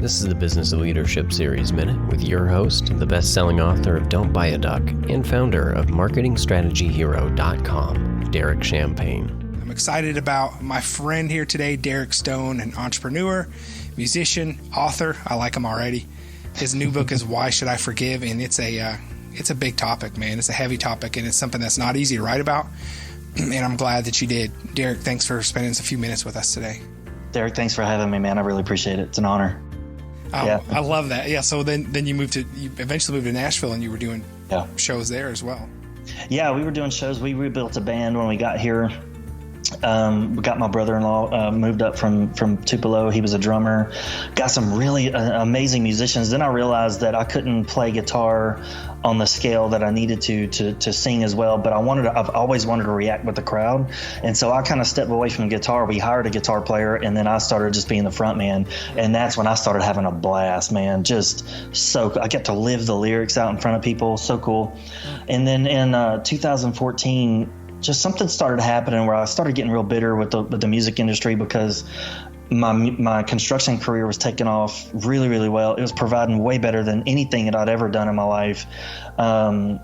This is the Business of Leadership Series Minute with your host, the best-selling author of Don't Buy a Duck and founder of MarketingStrategyHero.com, Derek Champagne. I'm excited about my friend here today, Derek Stone, an entrepreneur, musician, author. I like him already. His new book is Why Should I Forgive? And it's a big topic, man. It's a heavy topic, and it's something that's not easy to write about. And I'm glad that you did. Derek, thanks for spending a few minutes with us today. Derek, thanks for having me, man. I really appreciate it. It's an honor. Yeah. I love that. Yeah. So then you eventually moved to Nashville, and you were doing shows there as well. Yeah, we were doing shows. We rebuilt a band when we got here. We got my brother-in-law moved up from Tupelo. He was a drummer. Got some really amazing musicians. Then I realized that I couldn't play guitar on the scale that I needed to sing as well. But I've always wanted to react with the crowd, and so I kind of stepped away from guitar. We hired a guitar player, and then I started just being the front man. And that's when I started having a blast, man. Just so I get to live the lyrics out in front of people. So cool. And then in 2014. Just something started happening where I started getting real bitter with the music industry because my construction career was taking off really, really well. It was providing way better than anything that I'd ever done in my life. And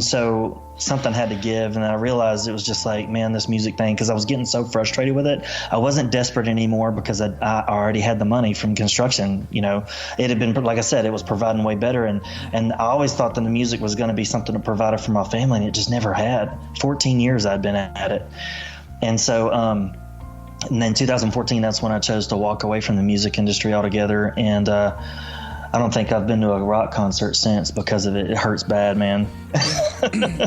so something had to give, and I realized it was just like, man, this music thing, because I was getting so frustrated with it. I wasn't desperate anymore because I already had the money from construction. You know, it had been, like I said, it was providing way better, and I always thought that the music was going to be something to provide for my family, and it just never had. 14 years I'd been at it, and so and then 2014, that's when I chose to walk away from the music industry altogether, and I don't think I've been to a rock concert since because of it. It hurts bad, man.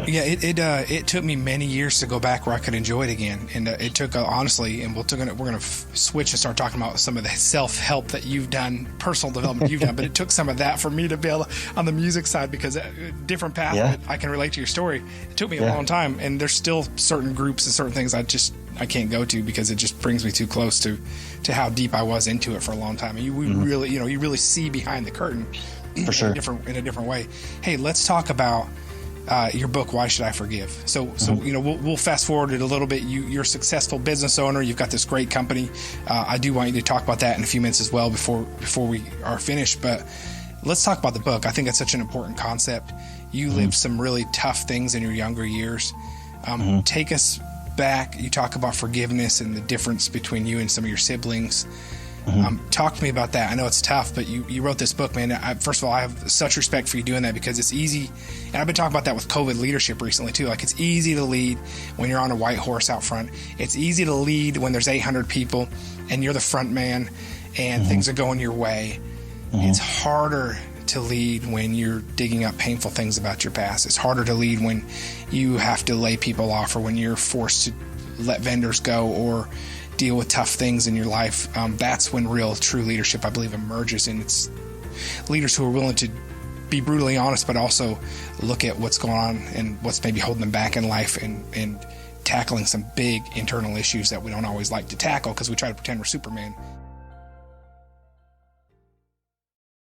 Yeah, it took me many years to go back where I could enjoy it again, and it took honestly. And we're gonna switch and start talking about some of the self-help that you've done, personal development you've done. But it took some of that for me to be able on the music side, because different path. Yeah. I can relate to your story. It took me a long time, and there's still certain groups and certain things I can't go to because it just brings me too close to how deep I was into it for a long time. And you really see behind the curtain for sure in a different way. Hey, let's talk about your book, Why Should I Forgive? So we'll fast forward it a little bit. You're a successful business owner. You've got this great company. I do want you to talk about that in a few minutes as well before we are finished. But let's talk about the book. I think it's such an important concept. You lived some really tough things in your younger years. Take us back. You talk about forgiveness and the difference between you and some of your siblings. Talk to me about that. I know it's tough, but you wrote this book, man. First of all, I have such respect for you doing that, because it's easy. And I've been talking about that with COVID leadership recently too. Like, it's easy to lead when you're on a white horse out front. It's easy to lead when there's 800 people and you're the front man and things are going your way. It's harder to lead when you're digging up painful things about your past. It's harder to lead when you have to lay people off, or when you're forced to let vendors go or deal with tough things in your life. That's when real, true leadership, I believe, emerges. And it's leaders who are willing to be brutally honest, but also look at what's going on and what's maybe holding them back in life, and tackling some big internal issues that we don't always like to tackle because we try to pretend we're Superman.